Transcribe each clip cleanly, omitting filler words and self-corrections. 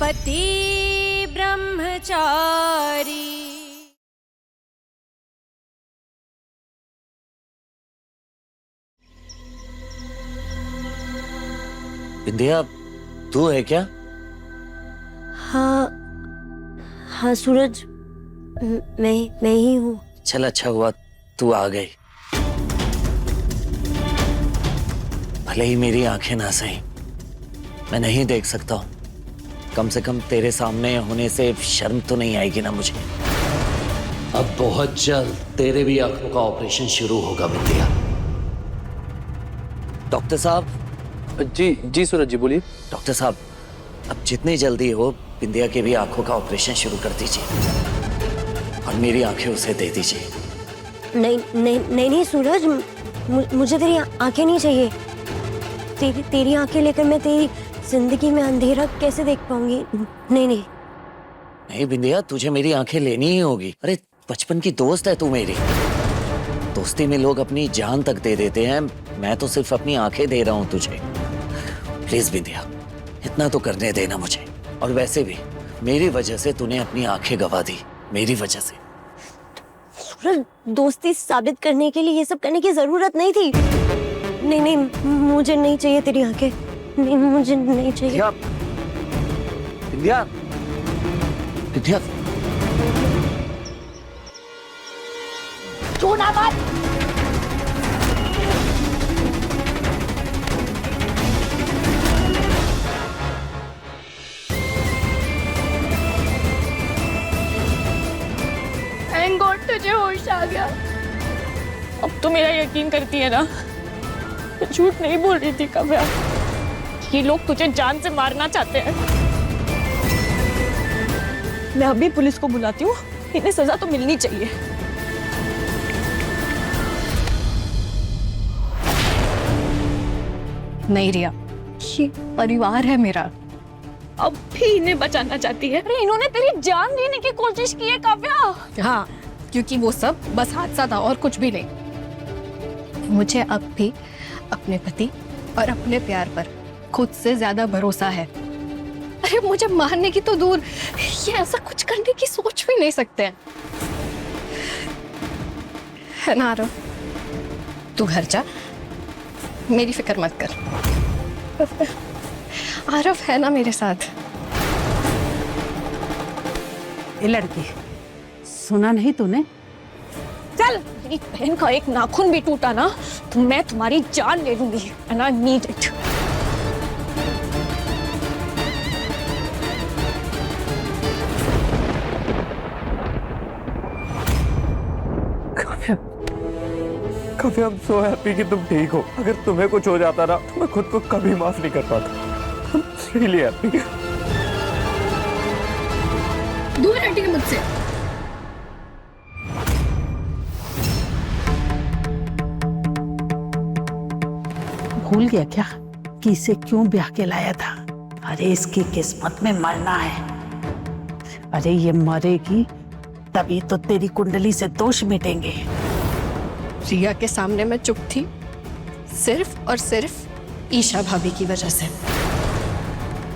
पति ब्रह्मचारी। बिंदिया, तू है क्या? हाँ हाँ सूरज, मैं ही हूँ। चल अच्छा हुआ तू आ गई। भले ही मेरी आंखें ना सही, मैं नहीं देख सकता हूँ, कम से कम तेरे सामने होने से शर्म तो नहीं आएगी ना मुझे। अब बहुत जल्द तेरे भी आंखों का ऑपरेशन शुरू होगा बिंदिया। डॉक्टर साहब। जी जी सूरज जी बोलिए। डॉक्टर साहब, अब जितनी जल्दी हो बिंदिया के भी आंखों का ऑपरेशन शुरू कर दीजिए और मेरी आंखें उसे दे दीजिए। नहीं नहीं नहीं नहीं सूरज, मुझे तेरी आंखें नहीं चाहिए। तेरी आंखें लेकर मैं तेरी जिंदगी में अंधेरा कैसे देख पाऊंगी? नहीं नहीं नहीं बिंदिया, तुझे मेरी आंखें लेनी ही होगी। अरे बचपन की दोस्त है तू मेरी। दोस्ती में लोग अपनी जान तक दे देते हैं, मैं तो सिर्फ अपनी आंखें दे रहा हूं तुझे। प्लीज बिंदिया, इतना तो करने देना मुझे। और वैसे भी मेरी वजह से तूने अपनी आंखें गंवा दी, मेरी वजह से। सूरज, दोस्ती साबित करने के लिए ये सब करने की जरूरत नहीं थी। नहीं नहीं, मुझे नहीं चाहिए तेरी आंखें। नहीं, मुझे नहीं चाहिए। बिंदिया, बिंदिया, छोड़ा मत। थैंक गॉड तुझे होश आ गया। अब तो मेरा यकीन करती है ना, मैं झूठ नहीं बोल रही थी काव्या। ये लोग तुझे जान से मारना चाहते हैं। मैं अभी पुलिस को बुलाती हूँ, इन्हें सजा तो मिलनी चाहिए। नहीं रिया, ये परिवार है मेरा, अब भी इन्हें बचाना चाहती है। अरे इन्होंने तेरी जान लेने की कोशिश की है काव्या। हाँ, क्योंकि वो सब बस हादसा था और कुछ भी नहीं। मुझे अब भी अपने पति और अपने प्यार पर खुद से ज्यादा भरोसा है। अरे मुझे मारने की तो दूर, ये ऐसा कुछ करने की सोच भी नहीं सकते हैं। है ना आरव? तू घर जा, मेरी फिक्र मत कर। आरव है ना मेरे साथ। ये लड़की, सुना नहीं तूने? चल, मेरी बहन का एक नाखून भी टूटा ना तो मैं तुम्हारी जान ले लूंगी। And I need it. Kavya, I'm so happy कि तुम ठीक हो। अगर तुम्हें कुछ हो जाता ना तो मैं खुद को कभी माफ नहीं कर पाता। I'm really happy। दूर हटिए मुझसे। भूल गया क्या कि इसे क्यों ब्याह के लाया था? अरे इसकी किस्मत में मरना है। अरे ये मरेगी तभी तो तेरी कुंडली से दोष मिटेंगे। रिया के सामने मैं चुप थी, सिर्फ और सिर्फ ईशा भाभी की वजह से।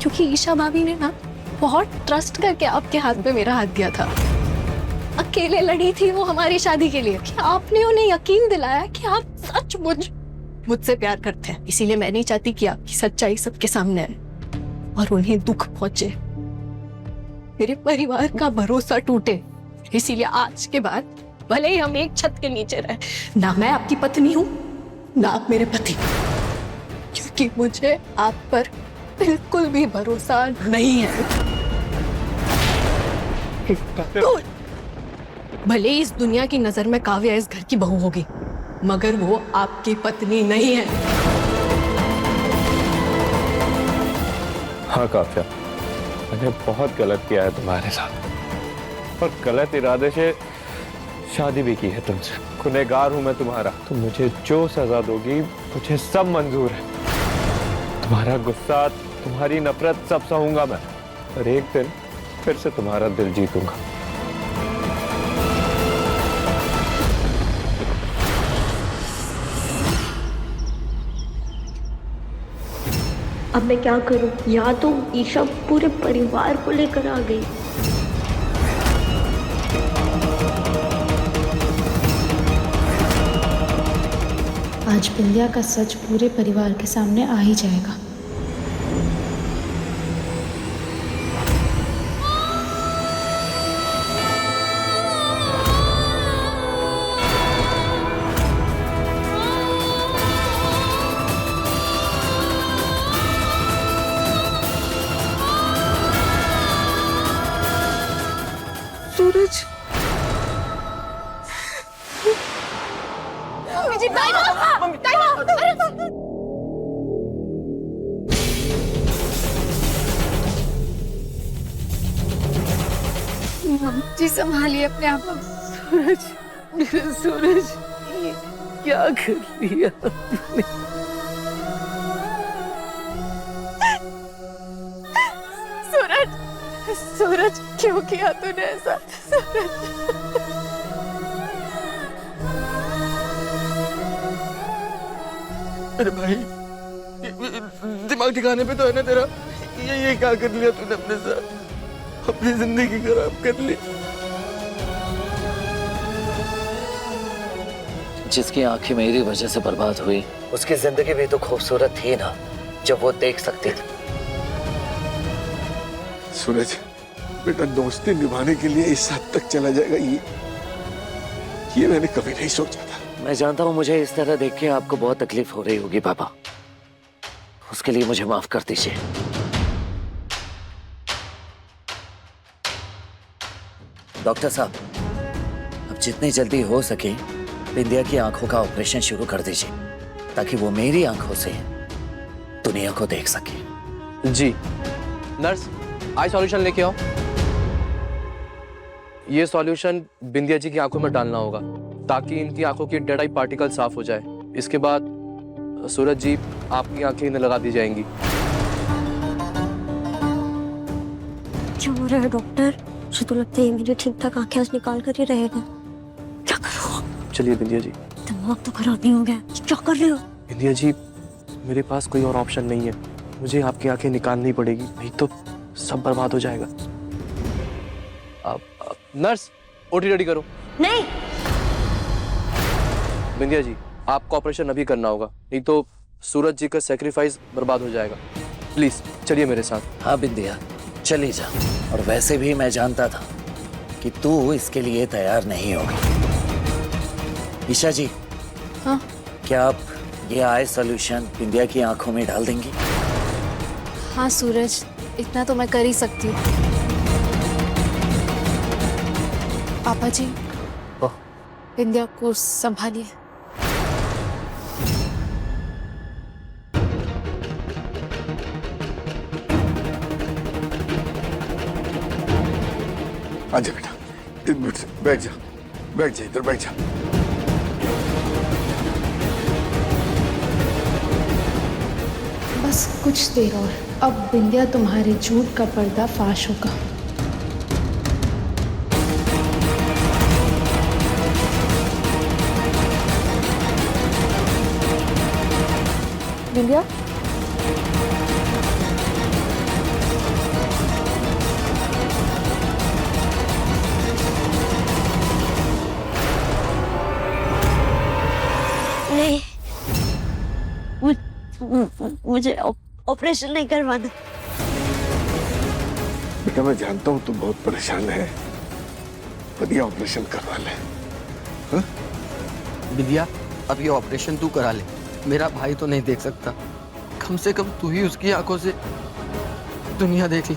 क्योंकि ईशा भाभी ने ना बहुत ट्रस्ट करके आपके हाथ पे मेरा हाथ दिया था। अकेले लड़ी थी वो हमारी शादी के लिए कि आपने उन्हें यकीन दिलाया कि आप सचमुच मुझसे प्यार करते हैं। इसीलिए मैं नहीं चाहती कि आपकी सच्चाई सबके सामने आए और उन्हें दुख पहुंचे, मेरे परिवार का भरोसा टूटे। इसीलिए आज के बाद भले ही हम एक छत के नीचे रहे, ना मैं आपकी पत्नी हूं ना आप मेरे पति, क्योंकि मुझे आप पर बिल्कुल भी भरोसा नहीं है। तो भले ही इस दुनिया की नजर में काव्या इस घर की बहू होगी, मगर वो आपकी पत्नी नहीं है। हाँ काव्या, मैंने बहुत गलत किया है तुम्हारे साथ और गलत इरादे से शादी भी की है तुमसे। गुनहगार हूं मैं तुम्हारा, तो मुझे जो सजा दोगी मुझे सब मंजूर है। तुम्हारा गुस्सा, तुम्हारी नफरत सब सहूंगा मैं, और एक दिन फिर से तुम्हारा दिल जीतूंगा। अब मैं क्या करूं? या तो ईशा पूरे परिवार को लेकर आ गई। आज बिंदिया का सच पूरे परिवार के सामने आ ही जाएगा। सूरज, जी संभालिए अपने आप को। सूरज, मेरे सूरज, ये क्या कर लिया तूने? सूरज, सूरज क्यों किया तूने ऐसा? सूरज, अरे भाई, दिमाग ठिकाने पे तो है ना तेरा? ये क्या कर लिया तूने अपने साथ? अपनी जिंदगी खराब कर ली। जिसकी आंखें मेरी वजह से बर्बाद हुई, उसकी जिंदगी भी तो खूबसूरत थी ना, जब वो देख सकती थी। सूरज बेटा, दोस्ती निभाने के लिए इस हद तक चला जाएगा, ये मैंने कभी नहीं सोचा था। मैं जानता हूँ मुझे इस तरह देख के आपको बहुत तकलीफ हो रही होगी पापा, उसके लिए मुझे माफ कर दीजिए। डॉक्टर साहब, अब जितनी जल्दी हो सके बिंदिया की आंखों का ऑपरेशन शुरू कर दीजिए, ताकि वो मेरी आंखों से दुनिया को देख सके। जी नर्स, आई सॉल्यूशन लेके आओ। ये सॉल्यूशन बिंदिया जी की आंखों में डालना होगा, ताकि इनकी आंखों की डेड आई पार्टिकल साफ हो जाए। इसके बाद सूरज जी, आपकी आंखें इन्हें लगा दी जाएंगी। क्या हो रहा है डॉक्टर? मुझे तो लगता है मेरी ठीक ठाक आंखें आज निकाल कर ही रहेगा। क्या करूँ? चलिए बिंदिया जी। दिमाग तो खराब नहीं हो गया? क्या कर रहे हो? बिंदिया जी, मेरे पास कोई और ऑप्शन नहीं है, मुझे आपकी आंखें निकालनी पड़ेगी, नहीं तो सब बर्बाद हो जाएगा। अब नर्स, ओटी रेडी करो। नहीं। बिंदिया जी, आपको ऑपरेशन अभी करना होगा, नहीं तो सूरज जी का सैक्रिफाइस बर्बाद हो जाएगा। प्लीज चलिए मेरे साथ। हाँ बिंदिया, चली जा। और वैसे भी मैं जानता था कि तू इसके लिए तैयार नहीं होगी। ईशा जी, हाँ? क्या आप ये आई सॉल्यूशन बिंदिया की आंखों में डाल देंगी? हाँ सूरज, इतना तो मैं कर ही सकती हूँ। पापा जी, बिंदिया को संभालिए। आजा बेटा, बैठ जा, बैठ जा, इधर बैठ जा। बस कुछ देर और, अब बिंदिया तुम्हारे झूठ का पर्दा फाश होगा। बिंदिया, नहीं, मुझे ऑपरेशन नहीं करवाना। बेटा मैं जानता हूँ तुम बहुत परेशान है, पर ये ऑपरेशन करवा ले। हाँ? बिंदिया, अब ये ऑपरेशन तू करा ले, मेरा भाई तो नहीं देख सकता, कम से कम तू ही उसकी आंखों से दुनिया देख ली।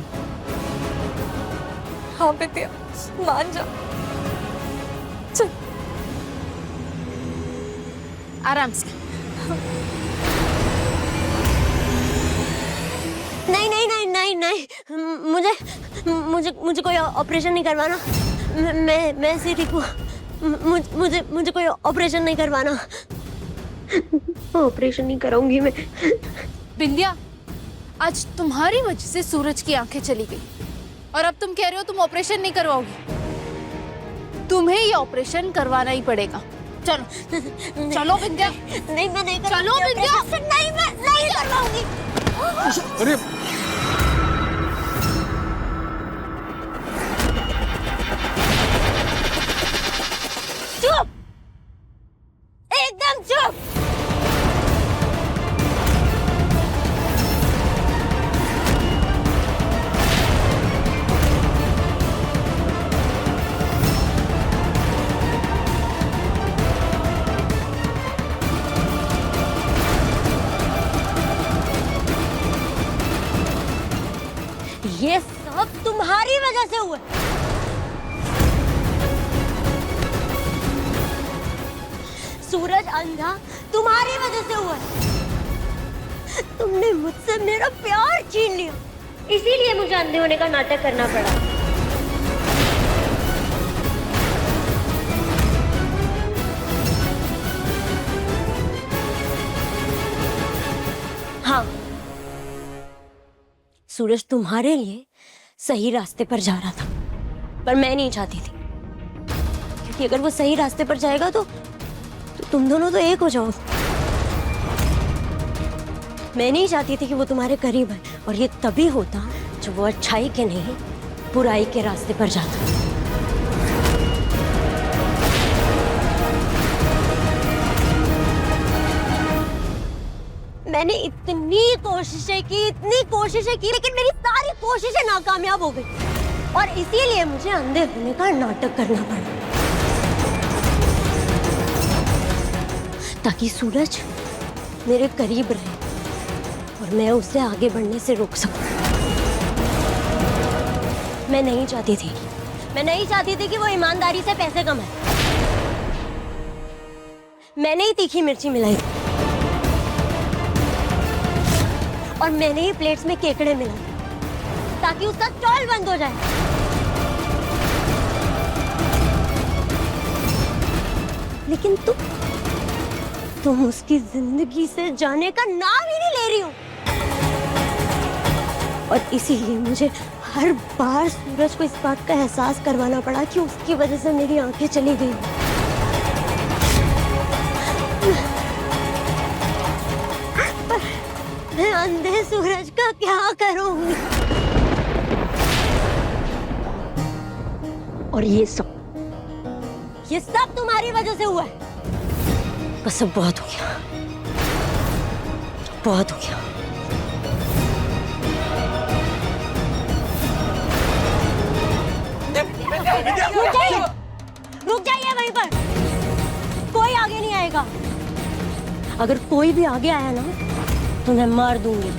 हाँ बिंदिया, मान जा। चल आराम से। नहीं नहीं नहीं नहीं नहीं, मुझे मुझे मुझे कोई ऑपरेशन नहीं करवाना। मैं ऐसे ठीक हूँ। मुझे मुझे कोई ऑपरेशन नहीं करवाना। ऑपरेशन नहीं कराऊंगी मैं। बिंदिया, आज तुम्हारी वजह से सूरज की आंखें चली गई और अब तुम कह रहे हो तुम ऑपरेशन नहीं करवाओगी। तुम्हें ये ऑपरेशन करवाना ही पड़ेगा। चलो चलो बिंदिया। नहीं मैं नहीं चलो बिंदिया। नहीं मैं नहीं करवाऊंगी। अरे चुप, एकदम चुप। ये सब तुम्हारी वजह से हुआ। सूरज अंधा तुम्हारी वजह से हुआ। तुमने मुझसे मेरा प्यार छीन लिया, इसीलिए मुझे अंधे होने का नाटक करना पड़ा। हाँ, सूरज तुम्हारे लिए सही रास्ते पर जा रहा था, पर मैं नहीं चाहती थी, क्योंकि अगर वो सही रास्ते पर जाएगा तो तुम दोनों तो एक हो जाओ। मैं नहीं चाहती थी कि वो तुम्हारे करीब है, और ये तभी होता जब वो अच्छाई के नहीं बुराई के रास्ते पर जाता। मैंने इतनी कोशिशें की, लेकिन मेरी सारी कोशिशें नाकामयाब हो गई, और इसीलिए मुझे अंधे होने का नाटक करना पड़ा, ताकि सूरज मेरे करीब रहे और मैं उसे आगे बढ़ने से रोक सकूं। मैं नहीं चाहती थी कि वो ईमानदारी से पैसे कमाए। मैंने ही तीखी मिर्ची मिलाई थी, और मैंने ही प्लेट्स में केकड़े मिलाए ताकि उसका स्टॉल बंद हो जाए। लेकिन तुम उसकी जिंदगी से जाने का नाम ही नहीं ले रही हो, और इसीलिए मुझे हर बार सूरज को इस बात का एहसास करवाना पड़ा कि उसकी वजह से मेरी आंखें चली गई। मैं अंधे सूरज का क्या करूंगी? और ये सब तुम्हारी वजह से हुआ है। बस अब बहुत हो गया, बहुत हो गया। रुक जाइए वहीं पर, कोई आगे नहीं आएगा। अगर कोई भी आगे आया ना तो मैं मार दूंगी।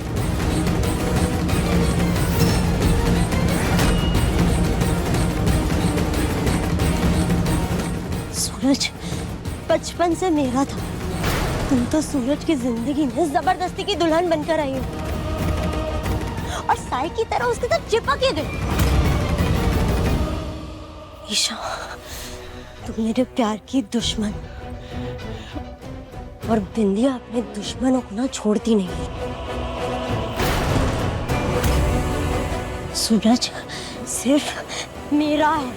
सूरज बचपन से मेरा था, तुम तो सूरज की जिंदगी में जबरदस्ती की दुल्हन बनकर आई हो, और साई की तरह उसके साथ चिपक गए। ईशा, तुम मेरे प्यार की दुश्मन, और बिंदिया अपने दुश्मनों को ना छोड़ती नहीं। सूरज सिर्फ मेरा है,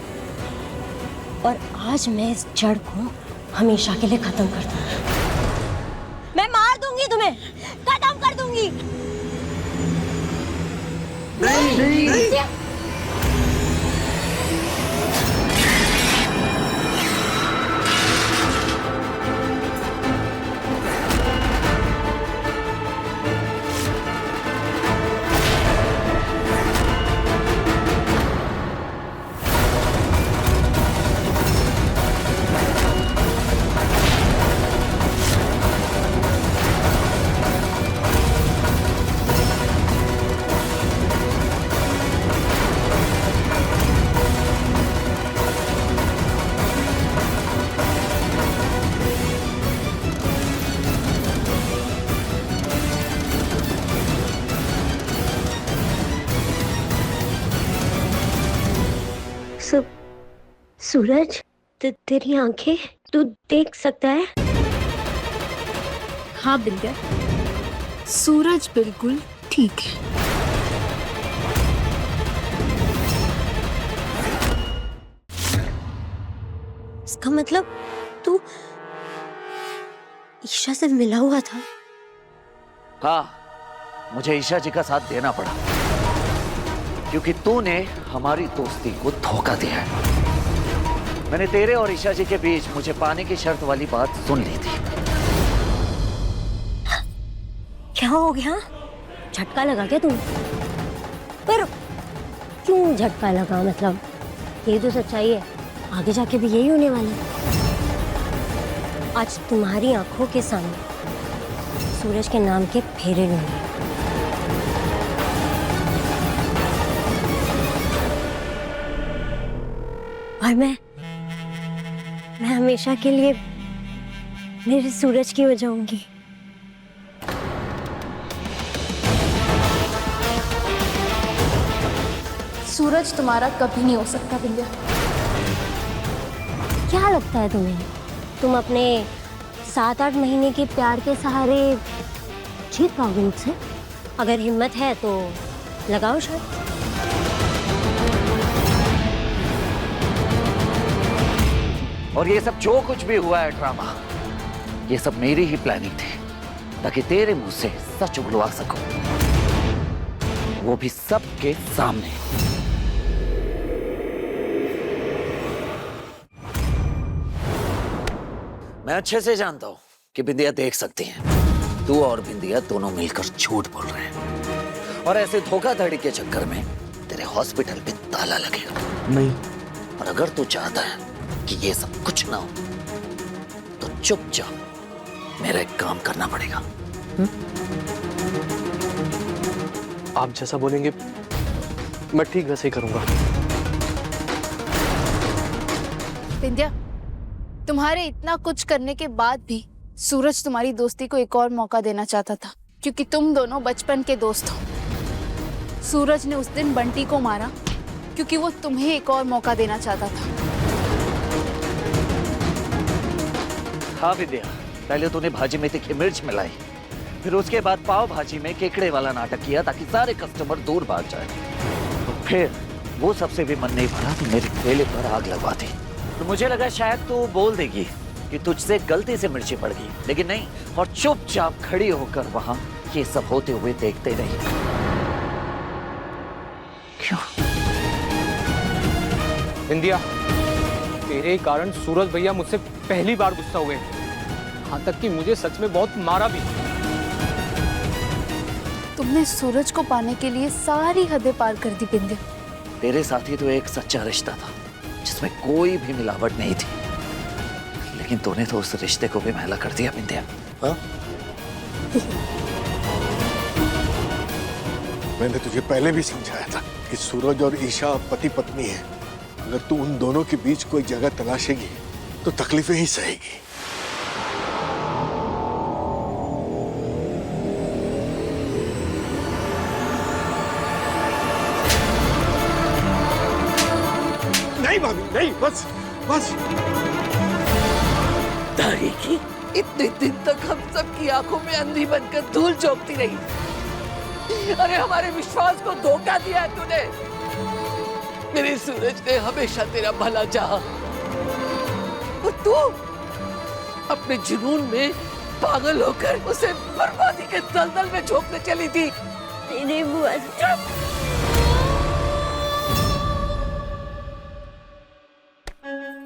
और आज मैं इस जड़ को हमेशा के लिए खत्म कर दूंगी। मैं मार दूंगी तुम्हें, खत्म कर दूंगी। नहीं। सूरज, तेरी आंखें तू देख सकता है? हाँ बिंदिया, सूरज बिल्कुल ठीक है। इसका मतलब तू ईशा से मिला हुआ था? हाँ, मुझे ईशा जी का साथ देना पड़ा, क्योंकि तूने हमारी दोस्ती को धोखा दिया है। मैंने तेरे और ईशा जी के बीच मुझे पाने की शर्त वाली बात सुन ली थी। क्या हो गया? झटका लगा क्या तुम? पर क्यों झटका लगा? मतलब ये तो सच्चाई है, आगे जाके भी यही होने वाला है। आज तुम्हारी आंखों के सामने सूरज के नाम के फेरे लूंगी। और मैं हमेशा के लिए मेरे सूरज की हो जाऊंगी। सूरज तुम्हारा कभी नहीं हो सकता विंध्या। क्या लगता है तुम्हें, तुम अपने 7-8 महीने के प्यार के सहारे जीत पाओगे मुझसे? अगर हिम्मत है तो लगाओ शर्त। और ये सब जो कुछ भी हुआ है ड्रामा, ये सब मेरी ही प्लानिंग थी, ताकि तेरे मुंह से सच उगलवा सकूं, वो भी सबके सामने। मैं अच्छे से जानता हूं कि बिंदिया देख सकती है तू और बिंदिया दोनों मिलकर झूठ बोल रहे हैं, और ऐसे धोखाधड़ी के चक्कर में तेरे हॉस्पिटल पे ताला लगेगा। नहीं। और अगर तू चाहता है कि ये सब कुछ ना हो, तो चुपचाप मेरा एक काम करना पड़ेगा। आप जैसा बोलेंगे मैं ठीक वैसे ही करूंगा। विंध्या, तुम्हारे इतना कुछ करने के बाद भी सूरज तुम्हारी दोस्ती को एक और मौका देना चाहता था, क्योंकि तुम दोनों बचपन के दोस्त हो। सूरज ने उस दिन बंटी को मारा क्योंकि वो तुम्हें एक और मौका देना चाहता था। हाँ विद्या, पहले तूने भाजी में तीखी मिर्च मिलाई, फिर उसके बाद पाव भाजी में केकड़े वाला नाटक किया ताकि सारे कस्टमर दूर भाग जाए। और फिर वो सबसे भी मन नहीं भरा तो मेरे ठेले पर आग लगवा दी। तो मुझे लगा शायद तू बोल देगी कि तुझसे गलती से मिर्ची पड़ गई, लेकिन नहीं, और चुपचाप खड़ी होकर वहां ये सब होते हुए देखते रही। क्यों? बिंदिया, तेरे कारण सूरज भैया मुझसे पहली बार गुस्सा हुए, यहाँ तक कि मुझे सच में बहुत मारा भी। तुमने सूरज को पाने के लिए सारी हदें पार कर दी बिंदिया। तेरे साथ ही तो एक सच्चा रिश्ता था जिसमें कोई भी मिलावट नहीं थी, लेकिन तूने तो उस रिश्ते को भी मैला कर दिया बिंदिया। हाँ? मैंने तुझे पहले भी समझाया था कि सूरज और ईशा पति पत्नी है। अगर तू उन दोनों के बीच कोई जगह तलाशेगी तो तकलीफें ही सहेगी। नहीं भाभी, नहीं, बस बस। तारीखी इतने दिन तक हम सबकी आंखों में अंधी बनकर धूल झोंकती रही। अरे हमारे विश्वास को धोखा दिया है तूने। मेरे सूरज ने हमेशा तेरा भला चाहा, और तू अपने जुनून में पागल होकर उसे बर्बादी के दलदल में झोंकने चली थी। नहीं बुआ,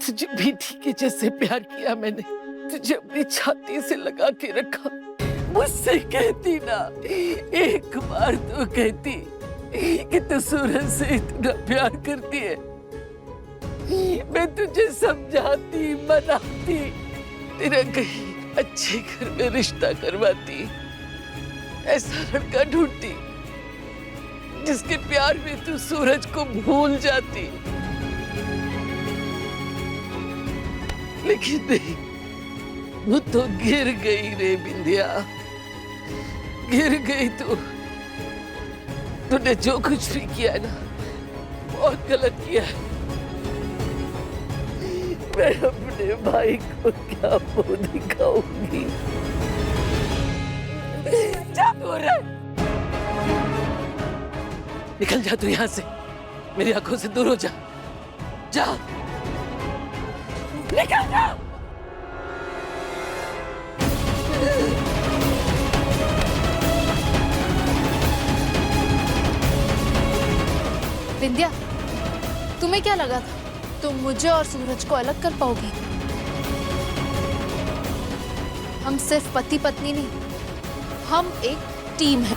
तुझे बेटी के जैसे प्यार किया मैंने, तुझे अपनी छाती से लगा के रखा। मुझसे कहती ना, एक बार तो कहती कि तू सूरज से इतना प्यार करती है। मैं तुझे समझाती, मनाती, तेरा कहीं अच्छे घर में रिश्ता करवाती, ऐसा लड़का ढूंढती जिसके प्यार में तू सूरज को भूल जाती। लेकिन नहीं, वो तो गिर गई रे बिंदिया, गिर गई तू। तूने जो कुछ भी किया है ना, बहुत गलत किया है। मैं अपने भाई को क्या मुंह दिखाऊंगी? जा दूर है। निकल जा तू यहाँ से, मेरी आंखों से दूर हो जा। जा, निकल जा। विंध्या, तुम्हें क्या लगा था तुम मुझे और सूरज को अलग कर पाओगी? हम सिर्फ पति पत्नी नहीं, हम एक टीम है।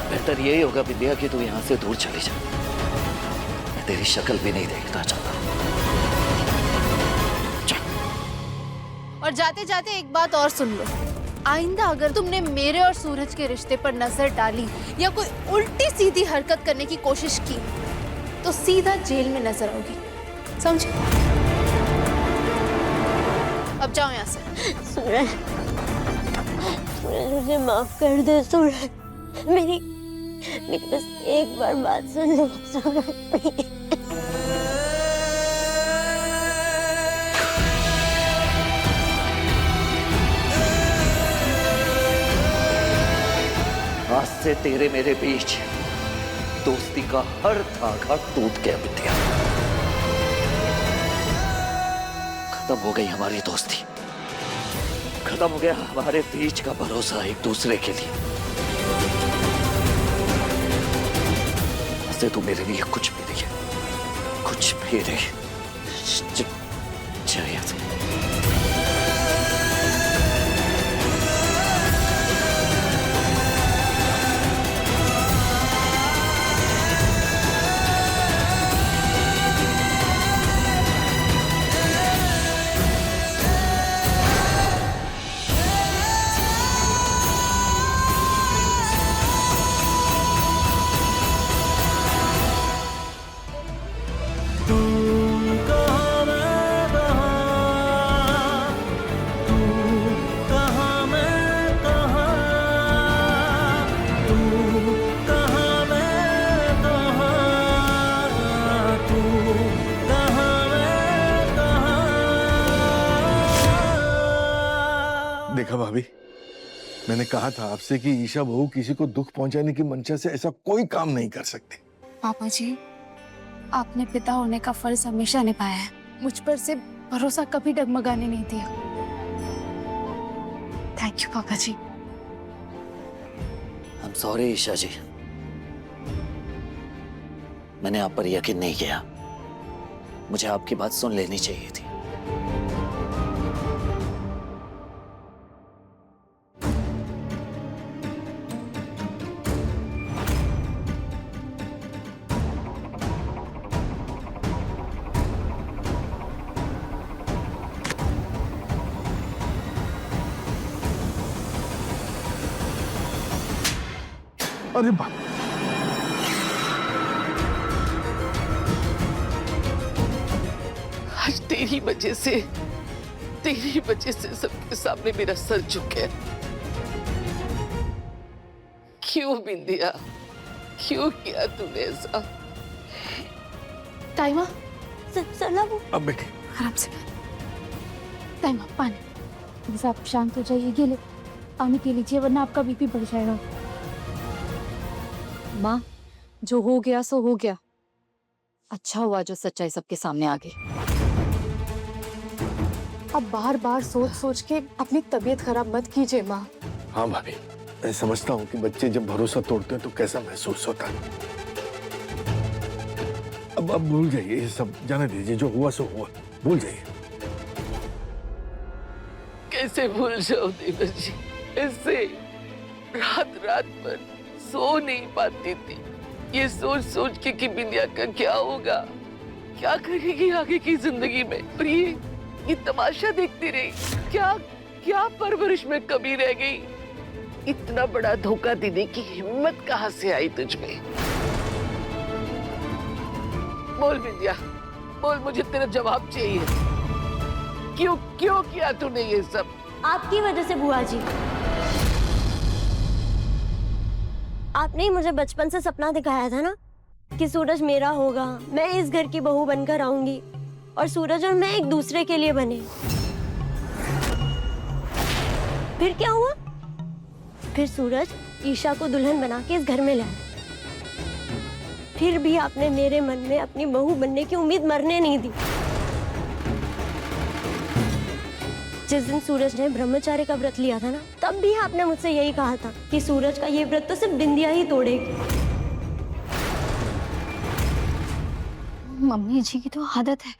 बेहतर यही होगा विद्या कि तू यहाँ से दूर चली जा। मैं तेरी शक्ल भी नहीं देखना चाहता। और जाते जाते एक बात और सुन लो, आइंदा अगर तुमने मेरे और सूरज के रिश्ते पर नजर डाली या कोई उल्टी सीधी हरकत करने की कोशिश की तो सीधा जेल में नजर आओगी, समझे? अब जाओ यहाँ से। सूरज, मुझे माफ कर दे सूरज। मेरी बस एक बार बात सुन लो सूरज। आज से तेरे मेरे बीच दोस्ती का हर धागा टूट गया विद्या। खत्म हो गई हमारी दोस्ती, खत्म हो गया हमारे बीच का भरोसा एक दूसरे के लिए। आज से तू मेरे लिए कुछ भी नहीं है, कुछ भी नहीं। चल यहाँ से। देखा भाभी, मैंने कहा था आपसे कि ईशा बहू किसी को दुख पहुंचाने की मंशा से ऐसा कोई काम नहीं कर सकती। पापा जी, आपने पिता होने का फर्ज हमेशा निभाया है, मुझ पर से भरोसा कभी डगमगाने नहीं दिया। थैंक यू पापा जी। आई एम सॉरी ईशा जी, मैंने आप पर यकीन नहीं किया। मुझे आपकी बात सुन लेनी चाहिए थी। अरे बाप, आज तेरी वजह से सबके सामने मेरा सर झुक गया। क्यों बिंदिया, क्यों किया तूने ऐसा? टाइमा, अब बेटी आराम से। टाइमा, पानी। प्लीज आप शांत हो जाइए, ये ले पानी पी लीजिए वरना आपका बीपी बढ़ जाएगा। माँ, जो हो गया सो हो गया। अच्छा हुआ जो सच्चाई सबके सामने आ गई। अब बार बार सोच सोच के अपनी तबीयत खराब मत कीजिए माँ। हाँ भाभी, मैं समझता हूँ कि बच्चे जब भरोसा तोड़ते हैं तो कैसा महसूस होता है। अब भूल जाइए ये सब, जाने दीजिए, जो हुआ सो हुआ, भूल जाइए। कैसे भूल जाओ देवर जी? ऐसे रात रात भर सो नहीं पाती थी, ये सोच सोच के कि बिंदिया का क्या होगा, क्या करेगी आगे की जिंदगी में। और ये तमाशा देखती रही। क्या क्या परवरिश में कमी रह गई? इतना बड़ा धोखा देने की हिम्मत कहाँ से आई तुझ में? बोल बिंदिया, बोल, मुझे तेरा जवाब चाहिए। क्यों क्यों किया तूने ये सब? आपकी वजह से बुआ जी। आपने ही मुझे बचपन से सपना दिखाया था ना कि सूरज मेरा होगा, मैं इस घर की बहू बनकर आऊंगी और सूरज और मैं एक दूसरे के लिए बने। फिर क्या हुआ? फिर सूरज ईशा को दुल्हन बना के इस घर में लाया। फिर भी आपने मेरे मन में अपनी बहू बनने की उम्मीद मरने नहीं दी। जिस दिन सूरज ने ब्रह्मचार्य का व्रत लिया था ना, तब भी आपने मुझसे यही कहा था कि सूरज का ये व्रत तो सिर्फ बिंदिया ही तोड़ेगी। मम्मी जी की तो आदत है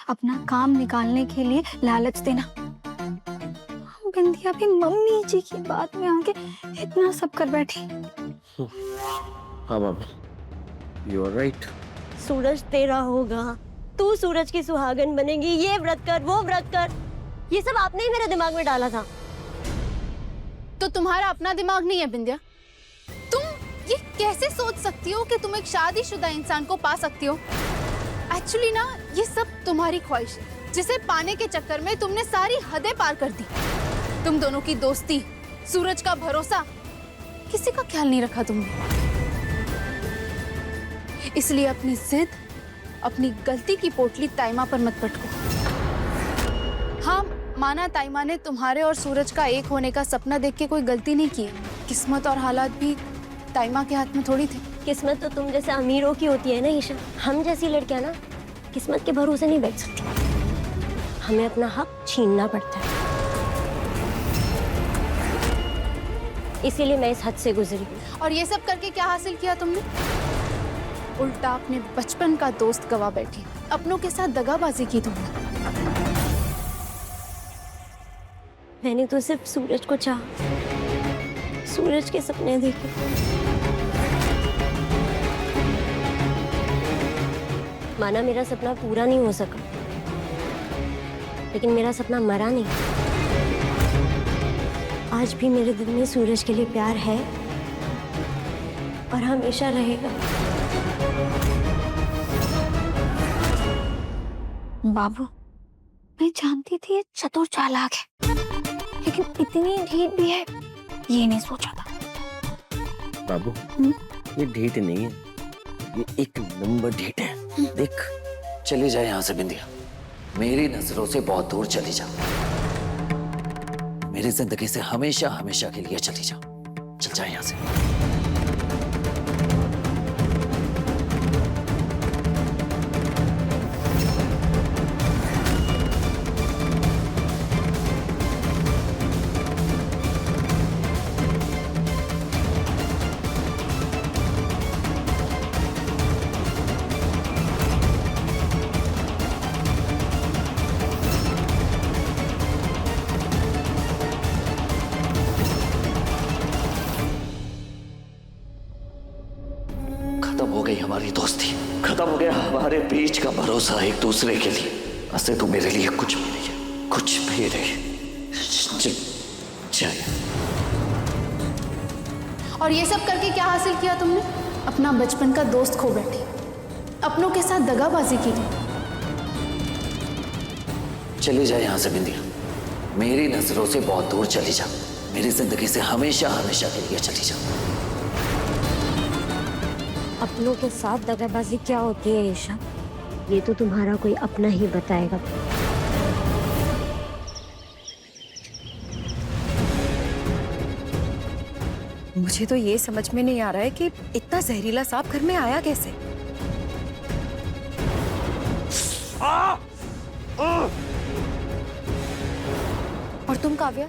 अपना काम निकालने के लिए लालच देना। बिंदिया भी मम्मी जी की बात में आके इतना सब कर बैठी। हाँ बाबू, यू आर राइट। सूरज तेरा होगा, तू सूरज की सुहागन बनेगी, ये व्रत कर वो व्रत कर, ये सब आपने ही मेरे दिमाग में डाला था। तो तुम्हारा अपना दिमाग नहीं है बिंदिया? तुम ये कैसे सोच सकती हो कि तुम एक शादीशुदा इंसान को पा सकती हो? एक्चुअली ना ये सब तुम्हारी ख्वाहिश है, जिसे पाने के चक्कर में तुमने सारी हदें पार कर दी। तुम दोनों की दोस्ती, सूरज का भरोसा, किसी का ख्याल नहीं रखा तुमने। इसलिए अपनी जिद, अपनी गलती की पोटली ताइमा पर मत पटको। हाँ माना ताइमा ने तुम्हारे और सूरज का एक होने का सपना देख के कोई गलती नहीं की। किस्मत और हालात भी ताइमा के हाथ में थोड़ी थे। किस्मत तो तुम जैसे अमीरों की होती है ना ईशा। हम जैसी लड़कियां ना किस्मत के भरोसे नहीं बैठ सकती, हमें अपना हक छीनना पड़ता है। इसीलिए मैं इस हद से गुजरी। और ये सब करके क्या हासिल किया तुमने? उल्टा अपने बचपन का दोस्त गवा बैठी, अपनों के साथ दगाबाजी की तुमने। मैंने तो सिर्फ सूरज को चाहा, सूरज के सपने देखे। माना मेरा सपना पूरा नहीं हो सका, लेकिन मेरा सपना मरा नहीं। आज भी मेरे दिल में सूरज के लिए प्यार है और हमेशा रहेगा। बाबू, मैं जानती थी ये चतुर चालाक है, लेकिन इतनी ढीठ भी है ये नहीं सोचा था। बाबू, ये ढीठ नहीं है, ये एक नंबर ढीठ है। देख, चली जा यहाँ से बिंदिया, मेरी नजरों से बहुत दूर चली जा, मेरी जिंदगी से हमेशा हमेशा के लिए चली जा। चल जा यहाँ से। खत्म हो गई हमारी दोस्ती, खत्म हो गया हमारे बीच का भरोसा एक दूसरे के लिए। ऐसे तो मेरे लिए कुछ भी नहीं है, कुछ भी नहीं। और ये सब करके क्या हासिल किया तुमने? अपना बचपन का दोस्त खो बैठी, अपनों के साथ दगाबाजी की तुम। चली जा यहाँ से बिंदिया, मेरी नजरों से बहुत दूर चली जा, मेरी जिंदगी से हमेशा हमेशा के लिए चली जा। अपनों के साथ दगाबाजी क्या होती है ईशा, ये तो तुम्हारा कोई अपना ही बताएगा। मुझे तो ये समझ में नहीं आ रहा है कि इतना जहरीला सांप घर में आया कैसे। और तुम काव्या,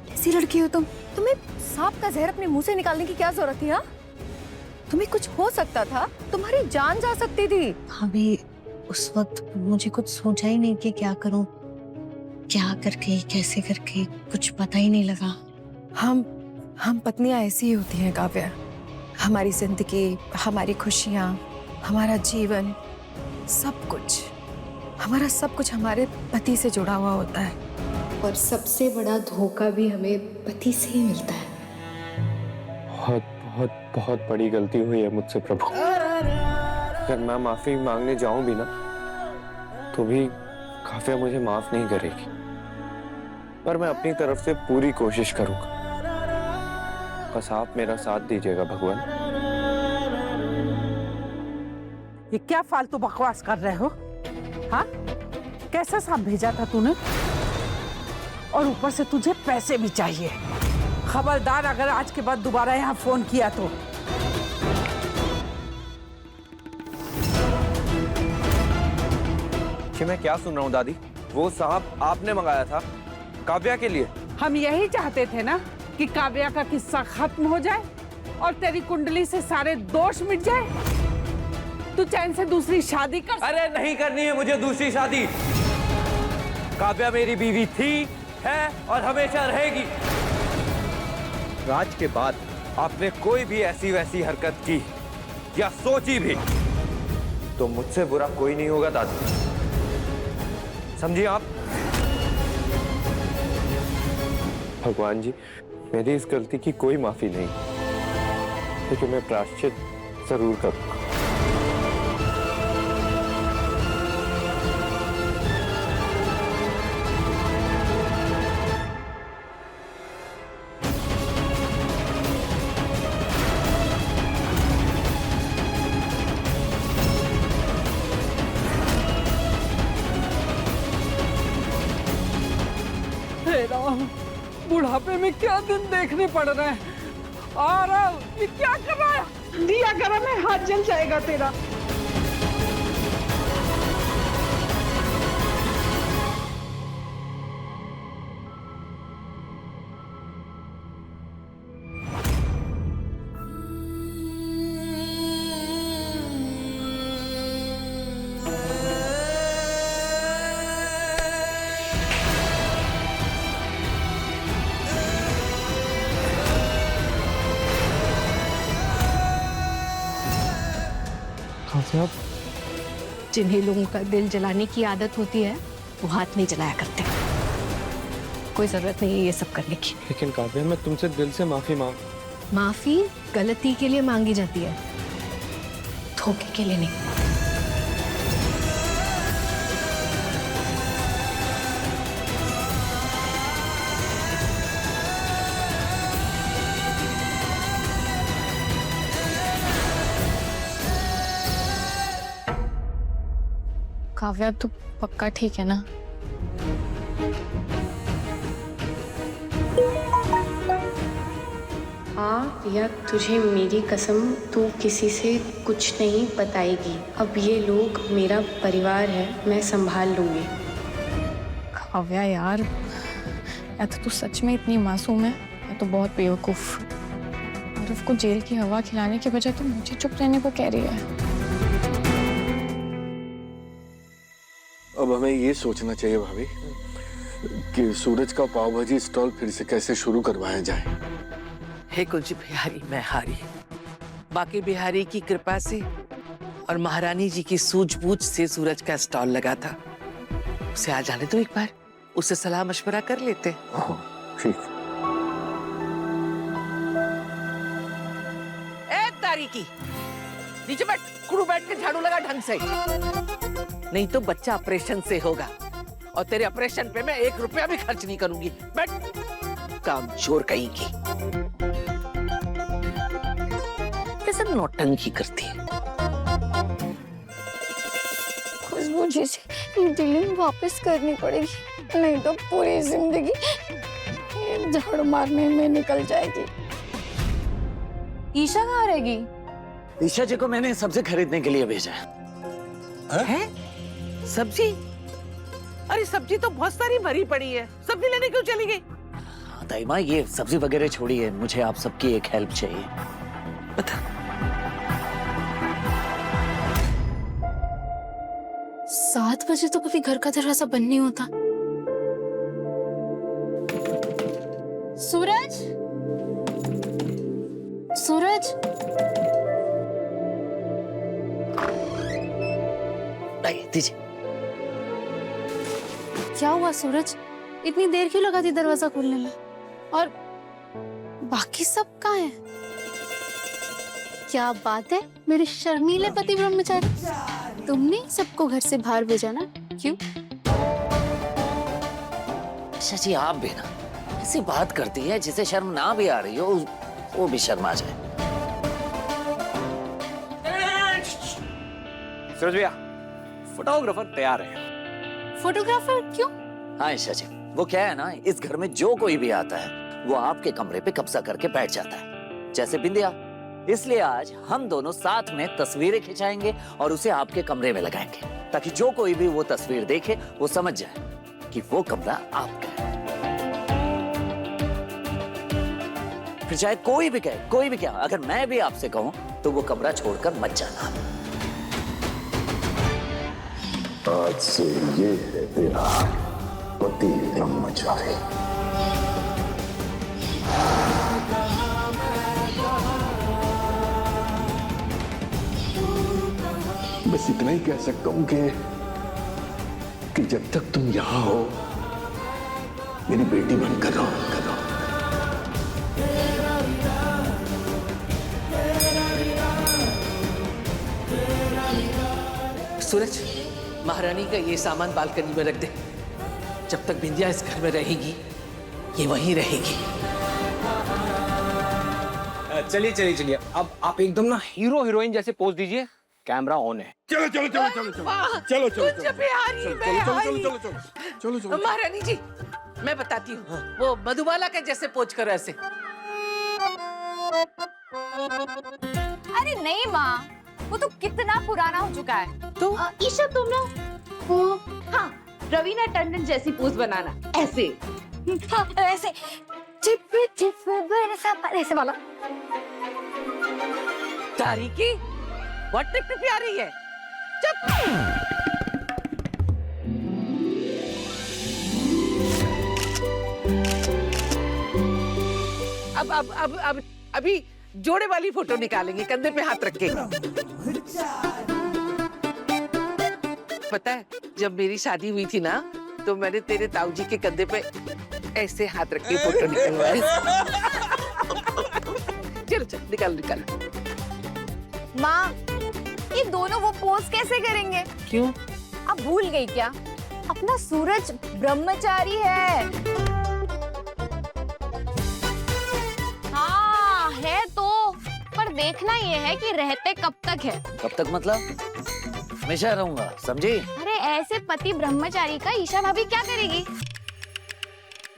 कैसी लड़की हो तुम? तुम्हें सांप का जहर अपने मुंह से निकालने की क्या जरूरत थी? हाँ, तुम्हें कुछ हो सकता था, तुम्हारी जान जा सकती थी। अभी उस वक्त मुझे कुछ सोचा ही नहीं कि क्या करूं, क्या करके कैसे करके, कुछ पता ही नहीं लगा। हम पत्नियां ऐसी ही होती हैं काव्या। हमारी जिंदगी, हमारी खुशियां, हमारा जीवन, सब कुछ, हमारा सब कुछ हमारे पति से जुड़ा हुआ होता है। और सबसे बड़ा धोखा भी हमें पति से ही मिलता है। बहुत बहुत बहुत बड़ी गलती हुई है मुझसे प्रभु। अगर मैं माफी मांगने जाऊं भी ना, तो भी काव्या मुझे माफ नहीं करेगी। पर मैं अपनी तरफ से पूरी कोशिश करूंगा। बस आप मेरा साथ दीजिएगा भगवान। ये क्या फालतू बकवास कर रहे हो? हाँ, कैसा सांप भेजा था तूने? और ऊपर से तुझे पैसे भी चाहिए। खबरदार अगर आज के बाद दोबारा यहाँ फोन किया तो। कि मैं क्या सुन रहा हूँ दादी? वो सांप आपने मंगाया था काव्या के लिए? हम यही चाहते थे ना कि काव्या का किस्सा खत्म हो जाए और तेरी कुंडली से सारे दोष मिट जाए। तू चैन से दूसरी शादी कर। अरे नहीं करनी है मुझे दूसरी शादी। काव्या मेरी बीवी थी, है और हमेशा रहेगी। राज के बाद आपने कोई भी ऐसी वैसी हरकत की या सोची भी तो मुझसे बुरा कोई नहीं होगा दादी, समझिए आप। भगवान जी, मेरी इस गलती की कोई माफी नहीं, लेकिन मैं प्रायश्चित जरूर करूंगा। बुढ़ापे में क्या दिन देखने पड़ रहे हैं। और ये क्या कर रहा है? दिया गरम है, हाथ जल जाएगा तेरा। जिन्हीं लोगों का दिल जलाने की आदत होती है वो हाथ नहीं जलाया करते। कोई जरूरत नहीं है ये सब करने की। लेकिन काव्या, मैं तुमसे दिल से माफी माफी गलती के लिए मांगी जाती है, धोखे के लिए नहीं। काव्या, तू पक्का ठीक है ना? हाँ प्रिया, तुझे मेरी कसम, तू किसी से कुछ नहीं बताएगी। अब ये लोग मेरा परिवार है, मैं संभाल लूंगी। काव्या यार, या तो तू सच में इतनी मासूम है या तो बहुत बेवकूफ। आरव को जेल की हवा खिलाने के बजाय तू मुझे चुप रहने को कह रही है। अब हमें ये सोचना चाहिए भाभी कि सूरज का पाव भाजी स्टॉल फिर से कैसे शुरू करवाया जाए। हे कुछ बिहारी मैं हारी, बाकी बिहारी की कृपा से और महारानी जी की सूझबूझ से सूरज का स्टॉल लगा था। उसे आ जाने दो एक बार, उससे सलाह मशवरा कर लेते। ठीक। ए तारीकी, नीचे बैठ, कुड़ू बैठ के झाड़ू लगा ढंग से, नहीं तो बच्चा ऑपरेशन से होगा और तेरे ऑपरेशन पे मैं 1 रुपया भी खर्च नहीं करूंगी। बैठ, काम चोर कहीं की। कैसे नौटंकी करती है। खुशबू जी से डीलिंग वापस करनी पड़ेगी, नहीं तो पूरी जिंदगी झाड़ू मारने में निकल जाएगी। ईशा कहाँ रहेगी? ईशा जी को मैंने सब्जी खरीदने के लिए भेजा है। सब्जी? अरे सब्जी तो बहुत सारी भरी पड़ी है, सब्जी लेने क्यों चली गई? हाँ दाई माँ, ये सब्जी वगैरह छोड़िए, मुझे आप सबकी एक हेल्प चाहिए। बता। 7 बजे तो कभी घर का दरवाजा बंद नहीं होता। सूरज, सूरज, दीजिए। क्या हुआ सूरज? इतनी देर क्यों लगा दी दरवाजा खोलने में? और बाकी सब कहाँ हैं? क्या बात है मेरे शर्मीले पति ब्रह्मचारी, तुमने सबको घर से बाहर भेजा ना? क्यों? अच्छा जी, आप भी ना ऐसी बात करती है जिसे शर्म ना भी आ रही हो वो भी शर्मा जाए। सूरज भैया, फोटोग्राफर तैयार है। फोटोग्राफर क्यों? हाँ ईशा जी, वो क्या है ना, इस घर में जो कोई भी आता है वो आपके कमरे पे कब्जा करके बैठ जाता है, जैसे बिंदिया। इसलिए आज हम दोनों साथ में तस्वीरें खिंचाएंगे और उसे आपके कमरे में लगाएंगे, ताकि जो कोई भी वो तस्वीर देखे वो समझ जाए कि वो कमरा आपका है। फिर चाहे कोई भी कहे, कोई भी क्या, अगर मैं भी आपसे कहूं तो वो कमरा छोड़कर मत जाना। आज से ये है तेरा पति ब्रह्मचारी। बस इतना ही कह सकता हूं कि जब तक तुम यहां हो मेरी बेटी बनकर रहो। सूरज, महारानी का ये सामान बालकनी में रख दे। जब तक बिंदिया इस घर में रहेगी ये वहीं रहेगी। चलिए चलिए चलिए, अब आप एकदम ना हीरो हीरोइन जैसे पोज दीजिए। कैमरा ऑन है। चलो चलो चलो चलो चलो चलो चलो चलो। महारानी जी, मैं बताती हूँ, वो मधुबाला के जैसे पोज करो ऐसे। अरे नहीं माँ, वो तो कितना पुराना हो चुका है। तो ईशा तुम ना वो हाँ रवीना टंडन जैसी पोज बनाना ऐसे। हाँ, ऐसे चिप चिप बरसा पर ऐसे वाला। तारीकी बहुत टिक आ रही है। चुप। अब अभी जोड़े वाली फोटो निकालेंगे, कंधे पे हाथ रख के। पता है, जब मेरी शादी हुई थी ना, तो मैंने तेरे ताऊजी के कंधे पे ऐसे हाथ रख के फोटो निकलवाई। चलो चल निकाल। माँ, ये दोनों वो पोज कैसे करेंगे? क्यों? अब भूल गई क्या? अपना सूरज ब्रह्मचारी है। हाँ है तो, पर देखना ये है कि रहते कब तक है। कब तक मतलब? हमेशा रहूंगा, समझी? अरे ऐसे पति ब्रह्मचारी का ईशा भाभी क्या करेगी?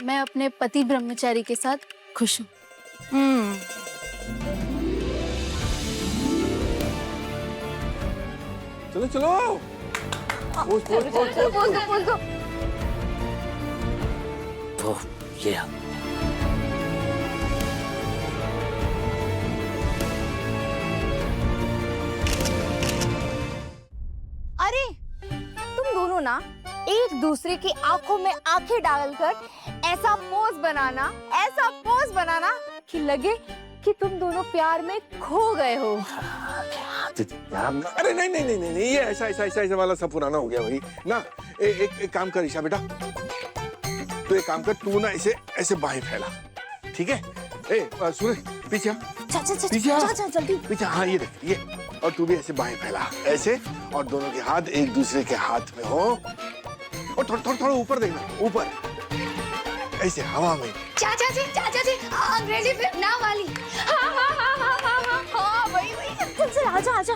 मैं अपने पति ब्रह्मचारी के साथ खुश हूँ। चलो चलो। पोज दो। वो ये अरे तुम दोनों ना एक दूसरे की आंखों में आंखें डालकर ऐसा पोज बनाना कि लगे कि तुम दोनों प्यार में खो गए हो। अरे नहीं, ये ऐसा वाला सब पुराना हो गया भाई ना। एक काम कर ईशा बेटा, तो एक काम कर, तू ना इसे ऐसे बाहें फैला, ठीक है? सूरज पीछे चल जल्दी पीछे। हाँ ये देख, ये, और तू भी ऐसे बाहें फैला ऐसे, और दोनों के हाथ एक दूसरे के हाथ में हो, और थोड़ा ऊपर देखना, ऊपर ऐसे हवा में। चाचा जी अंग्रेजी फिल्म ना वाली। हाँ वही। चल आजा।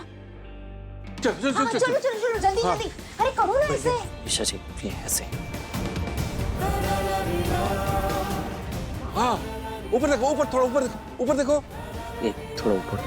चलो जल्दी। अरे करो ना ऐसे। ईशा जी ये ऐसे। हाँ ऊपर देखो, थोड़ा ऊपर देखो। ये थोड़ा ऊपर।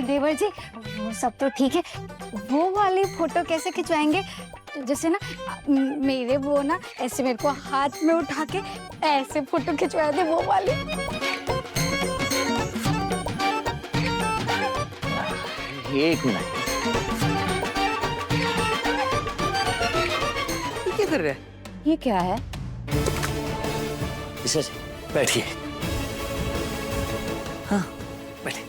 देवर जी, वो सब तो ठीक है, वो वाली फोटो कैसे खिंचवाएंगे? जैसे ना मेरे वो ना ऐसे मेरे को हाथ में उठा के ऐसे फोटो खिंचवा दे, वो वाली। एक मिनट। ये क्या कर रहा है? ये क्या है? ईशा जी बैठिए। हाँ बैठिए।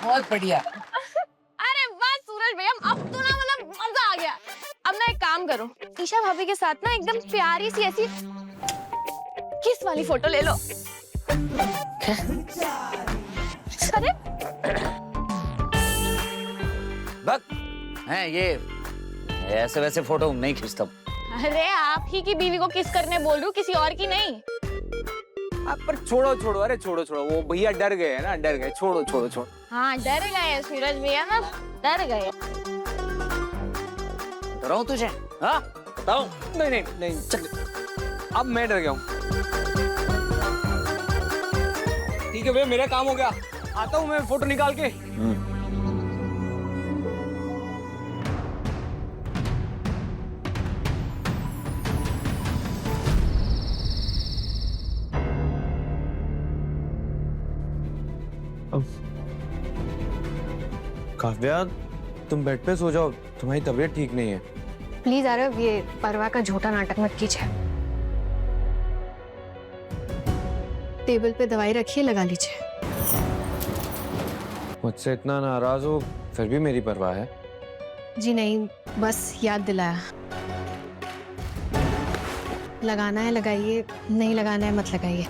बहुत बढ़िया। अरे वाह सूरज भैया, अब तो ना मतलब मजा आ गया। अब ना एक काम करो, ईशा भाभी के साथ ना एकदम प्यारी सी ऐसी किस वाली फोटो ले लो। अरे हैं ये ऐसे वैसे फोटो नहीं खींचता। अरे आप ही की बीवी को किस करने बोल रही हूँ, किसी और की नहीं। आप पर छोड़ो छोड़ो, अरे छोड़ो छोड़ो, वो भैया डर गए हैं ना, डर गए, छोड़ो छोड़ो छोड़ो। हाँ डर गए सूरज भैया ना, डर गए। डराऊं तुझे? हाँ बताओ। नहीं नहीं नहीं चल, अब मैं डर गया हूँ। ठीक है भैया, मेरा काम हो गया, आता हूँ मैं फोटो निकाल के। काव्या, तुम बेड पे सो जाओ, तुम्हारी तबीयत ठीक नहीं है। प्लीज आरव, ये परवा का झूठा नाटक मत कीजिए। टेबल पे दवाई रखिए, लगा लीजिए। मुझसे इतना नाराज हो फिर भी मेरी परवाह है? जी नहीं, बस याद दिलाया। लगाना है लगाइए, नहीं लगाना है मत लगाइए।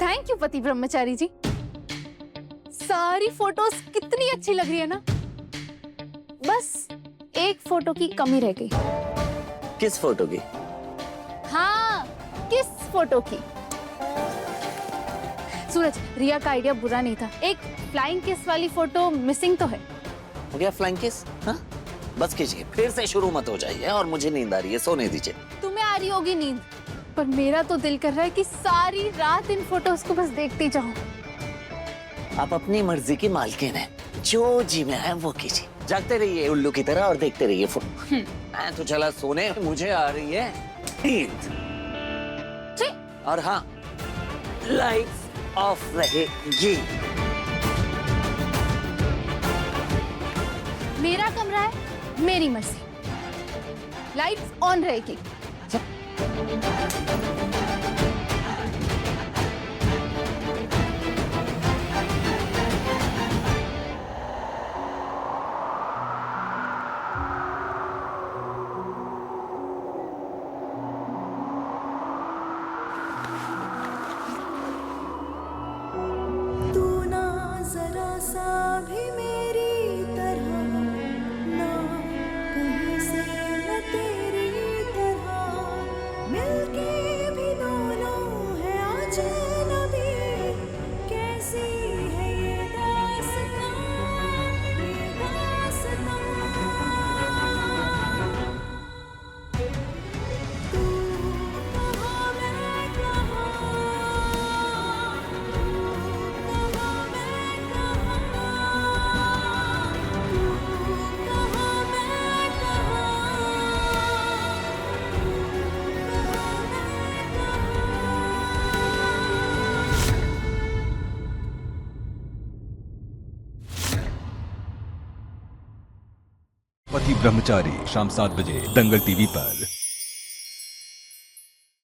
थैंक यू पति ब्रह्मचारी जी। सारी फोटोज कितनी अच्छी लग रही है ना, बस एक फोटो की कमी रह गई। किस फोटो की? हाँ, किस फोटो की? सूरज, रिया का आइडिया बुरा नहीं था, एक फ्लाइंग किस वाली फोटो मिसिंग तो है। हो गया फ्लाइंग किस? हाँ बस कीजिए, फिर से शुरू मत हो जाइए, और मुझे नींद आ रही है, सोने दीजिए। तुम्हें आ रही होगी नींद, पर मेरा तो दिल कर रहा है कि सारी रात इन फोटोज को बस देखती जाऊं। आप अपनी मर्जी की मालकिन हैं, जो जी में है वो कीजिए। जागते रहिए उल्लू की तरह और देखते रहिए फोटो। मैं तो चला सोने, मुझे आ रही है नींद। और हाँ, लाइट्स ऑफ रहेगी। मेरा कमरा है, मेरी मर्जी, लाइट्स ऑन रहेगी। तू ना जरा सा भी मेरी तरह, ना कहीं से न तेरी तरह, मिलके भी दोनों है अजनबी, कैसी है ये दास्तां, ये दास्तां। तू कहाँ मैं कहाँ, पति ब्रह्मचारी शाम 7 बजे दंगल टीवी पर।